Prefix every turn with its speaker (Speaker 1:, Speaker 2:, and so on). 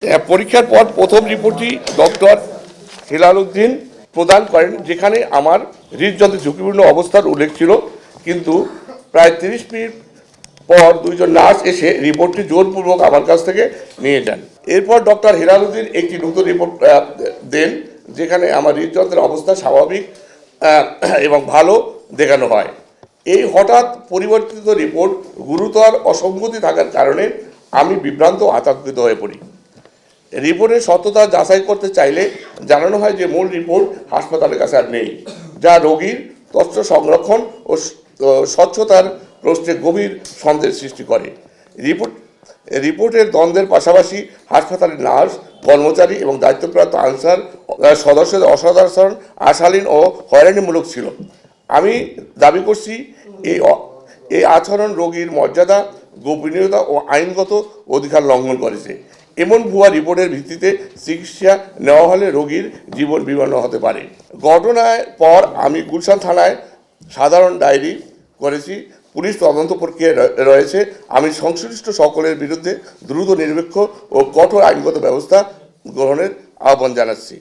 Speaker 1: পরীক্ষার পর প্রথম রিপোর্টটি ডক্টর হেলাল উদ্দিন প্রদান করেন, যেখানে আমার হৃদযন্ত্রের ঝুঁকিপূর্ণ অবস্থার উল্লেখ ছিল, কিন্তু প্রায় 30 মিনিট পর দুইজন নার্স এসে রিপোর্টটি জোরপূর্বক আমার কাছ থেকে নিয়ে যান। এরপর ডক্টর হেলাল উদ্দিন একটি নতুন রিপোর্ট দেন, যেখানে আমার হৃদযন্ত্রের অবস্থা স্বাভাবিক এবং ভালো দেখানো হয়। এই হঠাৎ পরিবর্তিত রিপোর্ট গুরুতর অসঙ্গতি থাকার কারণে আমি বিভ্রান্ত আতঙ্কিত হয়ে পড়ি। রিপোর্টের সত্যতা যাচাই করতে চাইলে জানানো হয় যে মূল রিপোর্ট হাসপাতালের কাছে আর নেই, যা রোগীর তথ্য সংরক্ষণ ও স্বচ্ছতার প্রশ্নে গভীর সন্দেহ সৃষ্টি করে। রিপোর্টের দ্বন্দ্বের পাশাপাশি হাসপাতালের নার্স, কর্মচারী এবং দায়িত্বপ্রাপ্ত আনসার সদস্যদের অসাধারণ, আশালীন ও হয়রানিমূলক ছিল। আমি দাবি করছি এই আচরণ রোগীর মর্যাদা, গোপনীয়তা ও আইনগত অধিকার লঙ্ঘন করেছে। এমন ভুয়া রিপোর্টের ভিত্তিতে চিকিৎসা নেওয়া হলে রোগীর জীবন বিপন্ন হতে পারে। ঘটনার পর আমি গুলশান থানায় সাধারণ ডায়েরি করেছি। পুলিশ তদন্ত প্রক্রিয়ায় রয়েছে। আমি সংশ্লিষ্ট সকলের বিরুদ্ধে দ্রুত, নিরপেক্ষ ও কঠোর আইনগত ব্যবস্থা গ্রহণের আহ্বান জানাচ্ছি।